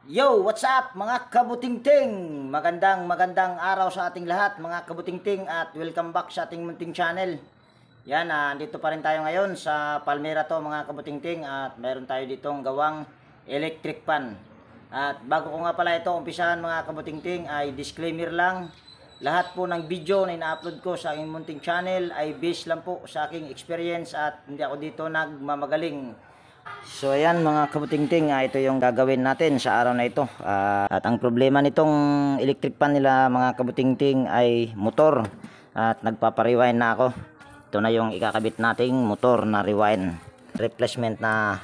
Yo, what's up mga kabutingting? Magandang araw sa ating lahat mga kabutingting at welcome back sa ating munting channel. Yan, andito pa rin tayo ngayon sa Palmera to mga kabutingting at mayroon tayo ditong gawang electric fan. At bago ko nga pala ito umpisahan mga kabutingting ay disclaimer lang. Lahat po ng video na ina-upload ko sa aking munting channel ay based lang po sa aking experience at hindi ako dito nagmamagaling. So ayan mga kabutingting, ito yung gagawin natin sa araw na ito. At ang problema nitong electric fan nila mga kabutingting ay motor. At nagpapa-rewind na ako. Ito na yung ikakabit nating motor na rewind. Replacement na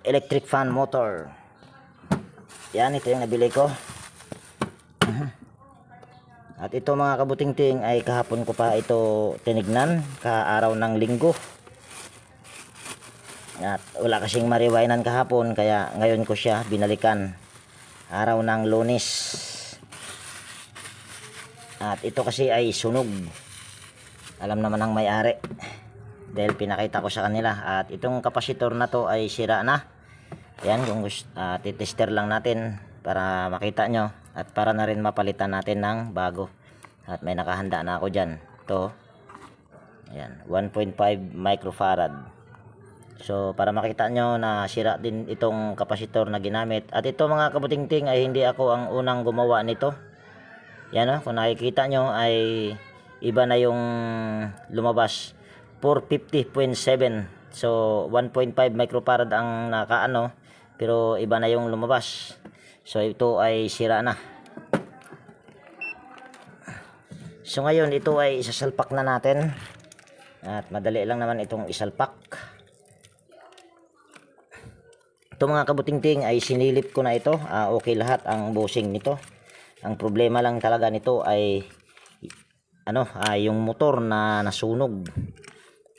electric fan motor. Yan, ito yung nabili ko. At ito mga kabutingting ay kahapon ko pa ito tinignan, kaaraw ng linggo. At wala kasing mariwainan kahapon kaya ngayon ko siya binalikan araw ng Lunes. At ito kasi ay sunog, alam naman ng may-ari dahil pinakita ko sa kanila. At itong kapasitor na to ay sira na. Yan, kung titester lang natin para makita nyo at para na rin mapalitan natin ng bago. At may nakahanda na ako dyan. Ito, ayan, 1.5 microfarad. So para makita nyo na sira din itong kapasitor na ginamit. At ito mga kabutingting ay hindi ako ang unang gumawa nito. Yan o, kung nakikita nyo ay iba na yung lumabas, 450.7. So 1.5 microfarad ang nakaano, pero iba na yung lumabas. So ito ay sira na. So ngayon ito ay isasalpak na natin. At madali lang naman itong isalpak. Ito mga kabutingting ay sinilip ko na ito. Okay lahat ang bushing nito. Ang problema lang talaga nito ay yung motor na nasunog.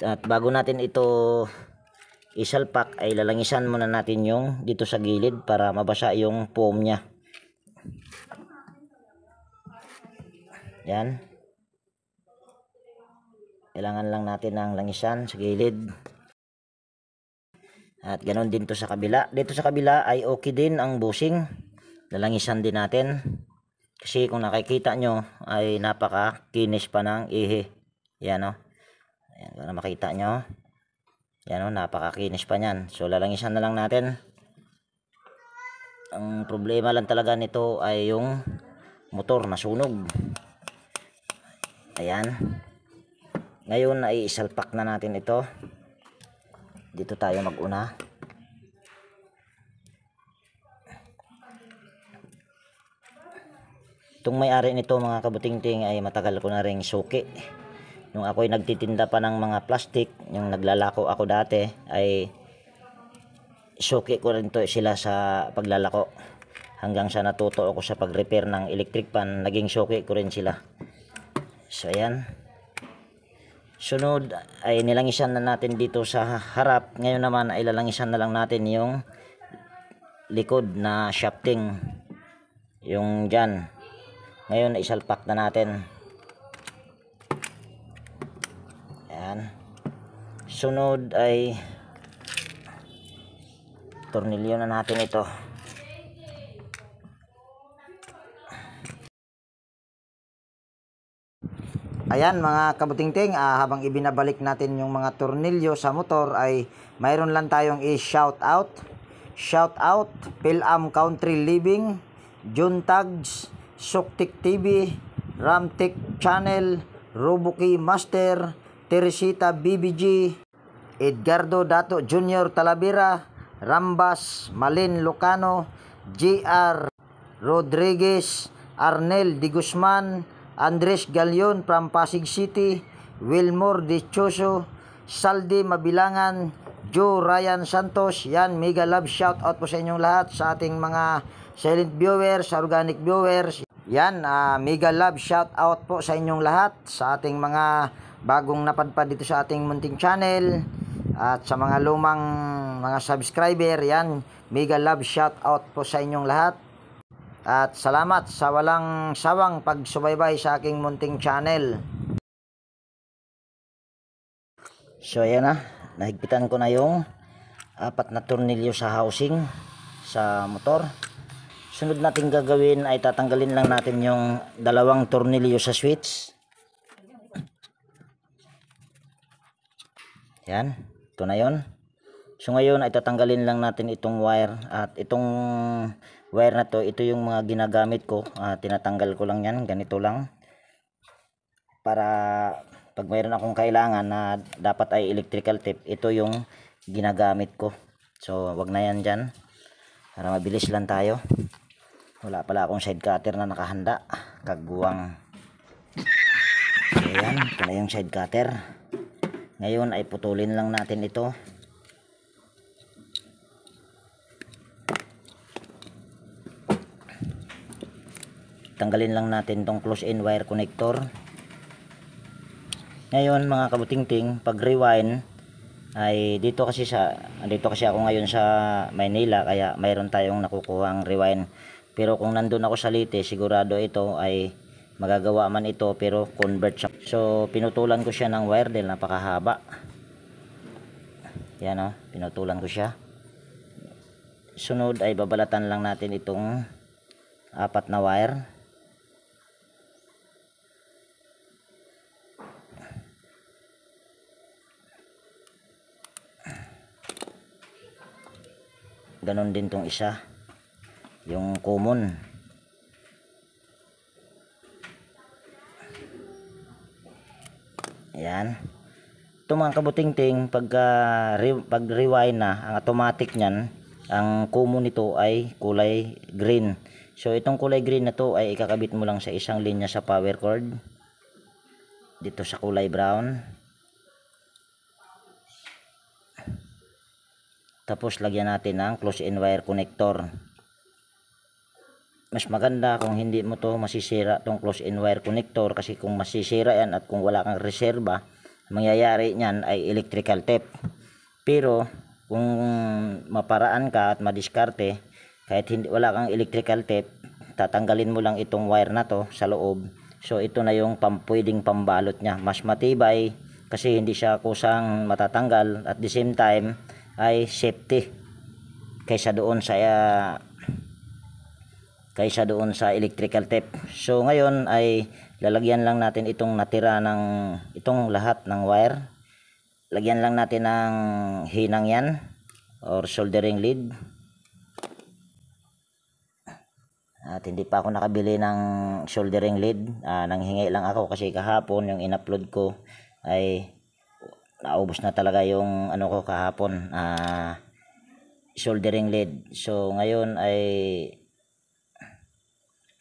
At bago natin ito isalpak ay lalangisan muna natin yung dito sa gilid para mabasa yung foam niya. Yan. Kailangan lang natin ng langisan sa gilid. At ganoon din to sa kabila. Dito sa kabila ay okay din ang bushing. Lalangisan din natin. Kasi kung nakikita nyo ay napaka-kinis pa ng ihi. Yan o. Ayan, para makita nyo. Yan o, napaka-kinis pa nyan. So lalangisan na lang natin. Ang problema lang talaga nito ay yung motor na sunog. Ayan. Ngayon ay isalpak na natin ito. Dito tayo mag-una. Itong may-ari nito mga kabutingting ay matagal ko na ring suki. Nung ako'y nagtitinda pa ng mga plastic, yung naglalako ako dati, ay suki ko rin to sila sa paglalako. Hanggang sa natuto ako sa pag-repair ng electric fan, naging suki ko rin sila. So ayan. Sunod ay nilangisan na natin dito sa harap. Ngayon naman ay lalangisan na lang natin yung likod na shafting. Yung dyan. Ngayon ay isalpak na natin. Ayan. Sunod ay tornilyo na natin ito. Ayan mga kabutingting, habang ibinabalik natin yung mga tornilyo sa motor ay mayroon lang tayong i-shout out. Shout out, Pilam Country Living, Juntags, Suktik TV, Ramtik Channel, Robuki Master, Teresita BBG, Edgardo Dato Jr. Talavera, Rambas, Malin Lucano, JR Rodriguez, Arnel Di Guzman, Andres Galion from Pasig City, Wilmore Dichoso, Saldi Mabilangan, Joe Ryan Santos. Yan, mega love shout out po sa inyong lahat, sa ating mga silent viewers, organic viewers. Yan, mega love shout out po sa inyong lahat, sa ating mga bagong napadpad dito sa ating munting channel, at sa mga lumang mga subscriber. Yan, mega love shout out po sa inyong lahat. At salamat sa walang sawang pagsubaybay sa aking munting channel. So ayan na, nahigpitan ko na yung 4 na tornilyo sa housing. sa motor. Sunod natin gagawin ay tatanggalin lang natin yung dalawang tornilyo sa switch. Yan, ito na yon. So ngayon ay tatanggalin lang natin itong wire, at itong wire na to, ito yung mga ginagamit ko. Tinatanggal ko lang yan, ganito lang, para pag mayroon akong kailangan na dapat ay electrical tape, ito yung ginagamit ko. So wag na yan dyan, para mabilis lang tayo. Wala pala akong side cutter na nakahanda, kagbuwang. So yan, ito na yung side cutter. Ngayon ay putulin lang natin ito. Tanggalin lang natin tong close-in wire connector. Ngayon mga kabutingting, pag rewind ay dito kasi ako ngayon sa Maynila, kaya mayroon tayong nakukuhang rewind. Pero kung nandun ako sa Leyte, sigurado ito ay magagawa man ito, pero convert siya. So pinutulan ko siya ng wire dahil napakahaba. Yan o, pinutulan ko siya. Sunod ay babalatan lang natin itong 4 na wire. Ganon din tong isa, yung common. Ayan. Ito mga kabutingting, pag rewind na, ang automatic nyan, ang common nito ay kulay green. So itong kulay green na to ay ikakabit mo lang sa isang linya sa power cord. Dito sa kulay brown. Tapos lagyan natin ng close-in wire connector. Mas maganda kung hindi mo to masisira tong close-in wire connector, kasi kung masisira yan at kung wala kang reserba, mangyayari niyan ay electrical tape. Pero kung maparaan ka at madiskarte, kahit wala kang electrical tape, tatanggalin mo lang itong wire na to sa loob. So ito na yung pwedeng pambalot niya. Mas matibay kasi hindi siya kusang matatanggal, at the same time ay safety kaysa doon sa electrical tape. So ngayon ay lalagyan lang natin itong natira ng itong lahat ng wire. Lagyan lang natin ng hinang yan or soldering lead. At hindi pa ako nakabili ng soldering lead. Nanghingi lang ako kasi kahapon yung in-upload ko ay naubos na talaga yung ano ko kahapon, soldering lead. So ngayon ay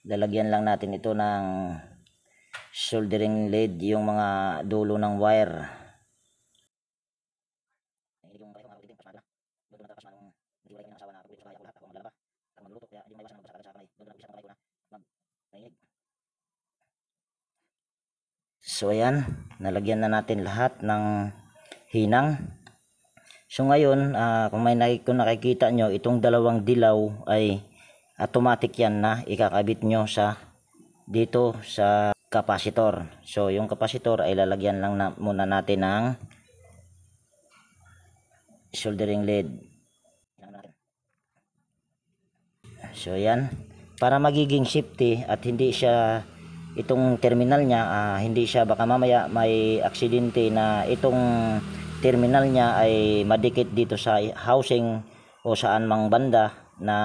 lalagyan lang natin ito ng soldering lead, yung mga dulo ng wire. So ayan, nalagyan na natin lahat ng hinang. So ngayon, kung kung nakikita nyo, itong dalawang dilaw ay automatic yan na ikakabit nyo sa dito sa capacitor. So yung capacitor ay lalagyan lang muna natin ng soldering lead. So yan, para magiging safety at hindi siya, itong terminal niya, hindi siya baka mamaya may aksidente na itong terminal niya ay madikit dito sa housing o saan mang banda, na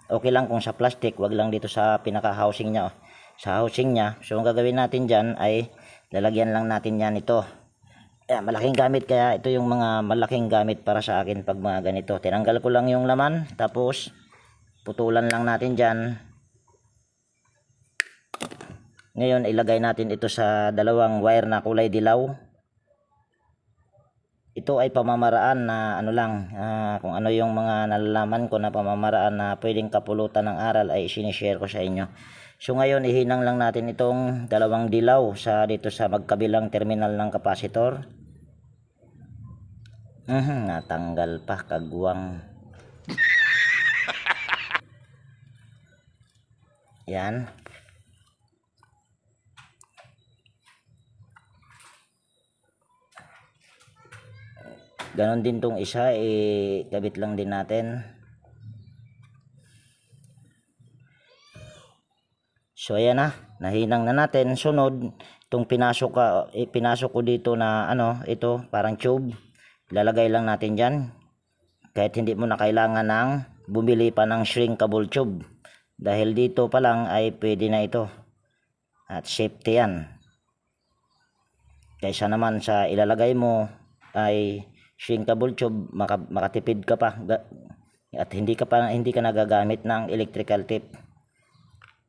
okay lang kung sa plastic, wag lang dito sa pinaka housing niya, sa housing niya. So ang gagawin natin dyan ay lalagyan lang natin yan ito. Malaking gamit, kaya ito yung mga malaking gamit para sa akin pag mga ganito. Tinanggal ko lang yung laman, tapos putulan lang natin dyan. Ngayon ilagay natin ito sa dalawang wire na kulay dilaw. Ito ay pamamaraan na ano lang, kung ano yung mga nalalaman ko na pamamaraan na pwedeng kapulutan ng aral ay sinishare ko sa inyo. So ngayon ihinang lang natin itong dalawang dilaw sa dito sa magkabilang terminal ng capacitor. Natanggal pa, kagwang. Yan. Ganon din tong isa, kabit lang din natin. So ayan na, nahinang na natin. Sunod, itong pinasok ko dito na ito parang tube. Lalagay lang natin dyan. Kahit hindi mo na kailangan ng bumili pa ng shrinkable tube. Dahil dito pa lang ay pwede na ito. At safety yan. Kaysa naman sa ilalagay mo ay shrinkable tube, makatipid ka pa at hindi ka nagagamit ng electrical tape.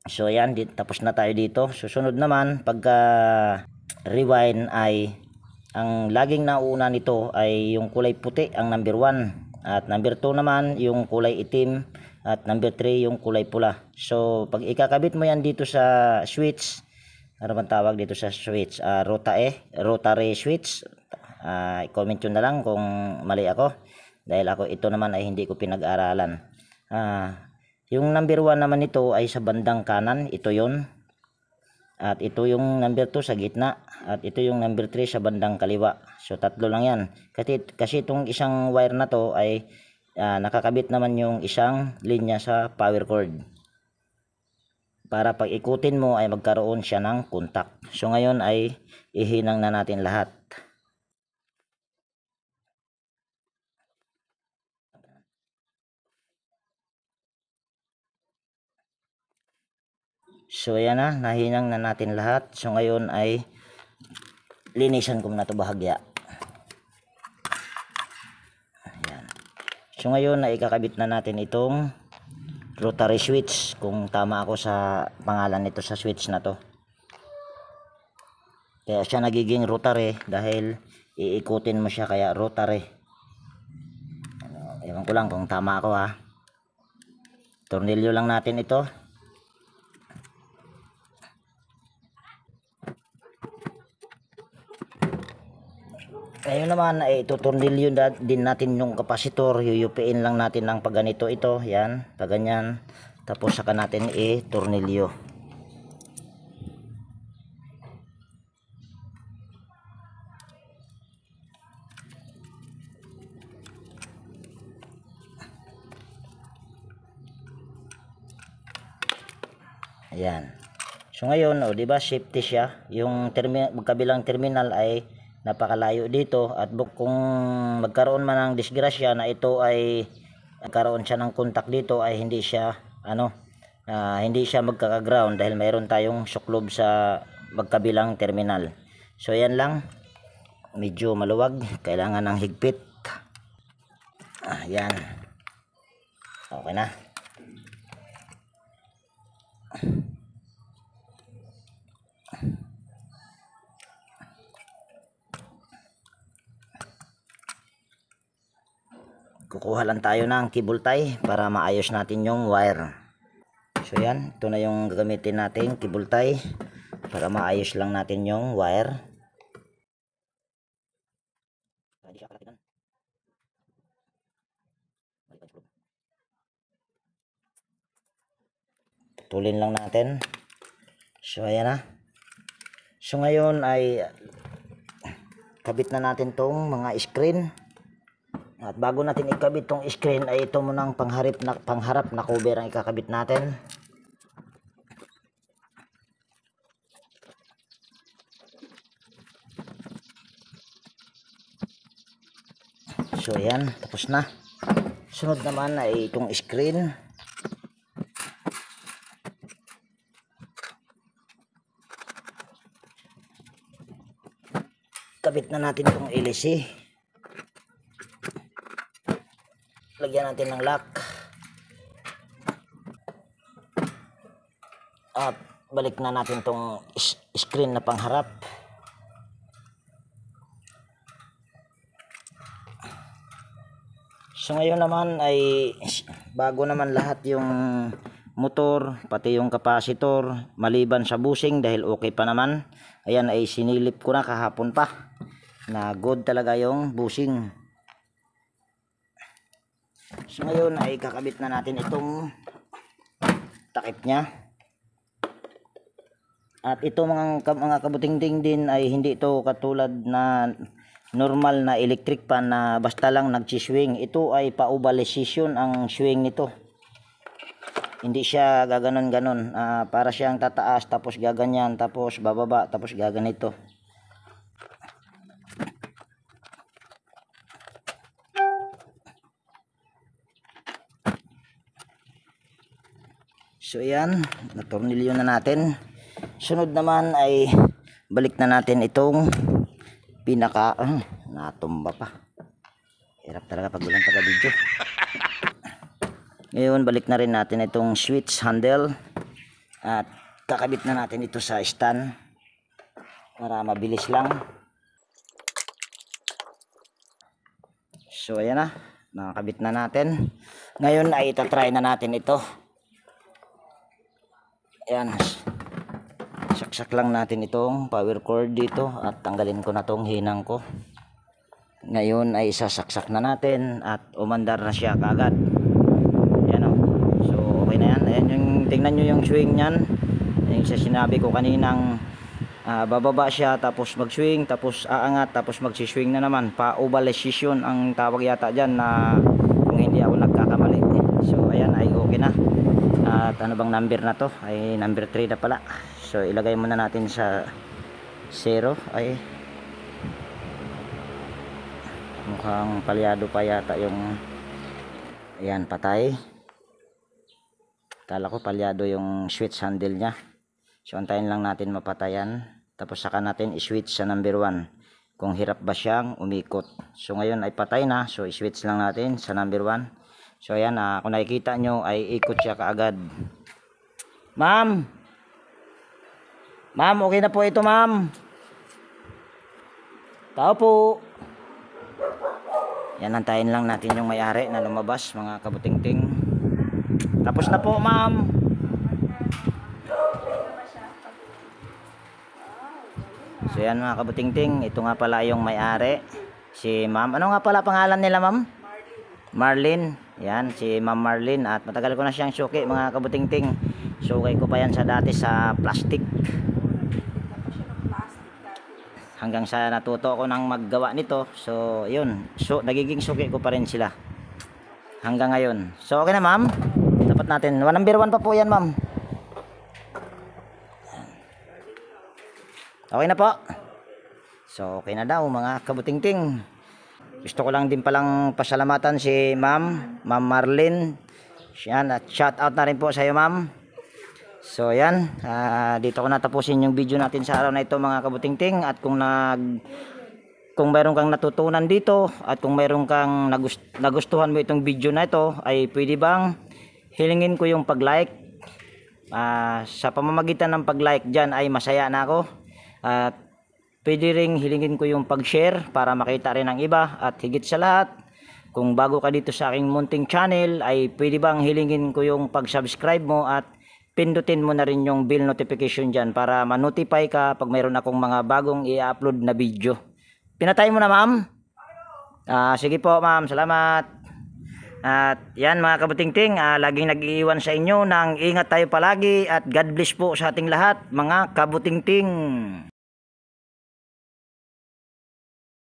So yan, tapos na tayo dito. Susunod naman, pagka rewind ay ang laging nauna nito ay yung kulay puti, ang number 1, at number 2 naman yung kulay itim, at number 3 yung kulay pula. So pag ikakabit mo yan dito sa switch, ano bang tawag dito sa switch? Rotary switch. I-comment nyo na lang kung mali ako. Dahil ako ito naman ay hindi ko pinag-aralan. Yung number 1 naman nito ay sa bandang kanan. Ito yon. At ito yung number 2 sa gitna. At ito yung number 3 sa bandang kaliwa. So tatlo lang yan. Kasi itong isang wire na to ay nakakabit naman yung isang linya sa power cord. Para pag ikutin mo ay magkaroon siya ng contact. So ngayon ay ihinang na natin lahat. So ayan na, nahinang na natin lahat. So ngayon ay linisan ko na ito bahagya. Ayan. So ngayon ay ikakabit na natin itong rotary switch, kung tama ako sa pangalan nito sa switch na to. Kaya siya nagiging rotary dahil iikutin mo siya, kaya rotary. Ewan ko lang kung tama ako ha. Tornilyo lang natin ito. Ngayon naman ay tutornilyo din natin yung kapasitor. Yuyupiin lang natin ng pagganito ito. Yan, paganyan. Tapos saka natin i-tornilyo. Ayan. So ngayon, di ba safety siya? Yung magkabilang terminal ay napakalayo dito, at kung magkaroon man ng disgrasya na ito ay magkaroon siya ng contact dito, ay hindi siya hindi siya magkaka-ground dahil mayroon tayong suklob sa magkabilang terminal. So yan lang, medyo maluwag, kailangan ng higpit. Yan, okay na. Kukuha lang tayo ng cable tie para maayos natin yung wire. So yan, ito na yung gagamitin natin cable tie para maayos lang natin yung wire. Putulin lang natin. So ayan na. So ngayon ay kabit na natin tong mga screen. At bago natin ikabit tong screen ay ito muna ang pangharap na cover ang ikakabit natin. So ayan, tapos na. Sunod naman ay itong screen. Kabit na natin itong LC. Lagyan natin ng lock. At balik na natin itong screen na pangharap. So ngayon naman ay bago naman lahat yung motor, pati yung capacitor, maliban sa bushing dahil okay pa naman. Ayan ay sinilip ko na kahapon pa na good talaga yung bushing. So ngayon ay kakabit na natin itong takip nya. At ito mga kabutingting din ay hindi ito katulad na normal na electric pan na basta lang nagsiswing. Ito ay pa-ovalization ang swing nito. Hindi siya gaganon-ganon. Para siyang tataas, tapos gaganyan, tapos bababa, tapos gaganito. So ayan, natornilyo na natin. Sunod naman ay balik na natin itong pinaka natumba pa. Hirap talaga pag walang taga-video. Ngayon balik na rin natin itong switch handle at kakabit na natin ito sa stand para mabilis lang. So ayan na, nakakabit na natin. Ngayon ay itatry na natin ito. Ayan, saksak lang natin itong power cord dito at tanggalin ko na tong hinang ko. Ngayon ay isasaksak na natin at umandar na siya kaagad. Ayan o, so okay na yan. Ayan yung, tingnan nyo yung swing nyan. Yung sa sinabi ko kaninang bababa siya, tapos mag swing, tapos aangat, tapos magsiswing na naman. Pa-ovalization ang tawag yata dyan, na kung hindi ako nagkakamali. So ayan, ay okay na. At ano bang number na to? Ay number 3 na pala. So ilagay muna natin sa 0. Ay mukhang palyado pa yata yung, ayan, patay. Kala ko palyado yung switch handle nya. So antayin lang natin mapatayan, tapos saka natin i-switch sa number 1 kung hirap ba siyang umikot. So ngayon ay patay na, so i-switch lang natin sa number 1. So ayan, kung nakikita nyo ay ikot siya kaagad. Ma'am, okay na po ito, ma'am. Tao po. Yan, antayin lang natin yung may-ari na lumabas, mga kabutingting. Tapos na po, ma'am. So yan mga kabutingting, ito nga pala yung may-ari, si ma'am. Ano nga pala pangalan nila, ma'am? Marlene. Yan, si Ma'am Marlene, at matagal ko na siyang suki, mga kabutingting. Sukay ko pa yan sa dati sa plastic. Hanggang sa natuto ako ng maggawa nito. So yun, so nagiging suki ko pa rin sila hanggang ngayon. So okay na, ma'am. Dapat natin, number 1 pa po yan, ma'am. Okay na po. So okay na daw, mga kabutingting. Gusto ko lang din palang pasalamatan si Ma'am Marlene. Yan, at shout out na rin po sa iyo, ma'am. So yan, dito ko natapusin yung video natin sa araw na ito, mga kabutingting. At kung mayroon kang natutunan dito, at kung mayroon kang nagustuhan mo itong video na ito, ay pwede bang hilingin ko yung pag-like? Sa pamamagitan ng pag-like dyan ay masaya na ako. At pwede ring hilingin ko yung pag-share para makita rin ng iba. At higit sa lahat, kung bago ka dito sa aking munting channel, ay pwede bang hilingin ko yung pag-subscribe mo at pindutin mo na rin yung bell notification dyan para ma-notify ka pag mayroon akong mga bagong i-upload na video. Pinatay mo na, ma'am? Sige po, ma'am. Salamat. At yan, mga kabutingting, laging nag-iiwan sa inyo ng ingat tayo palagi at God bless po sa ating lahat, mga kabutingting.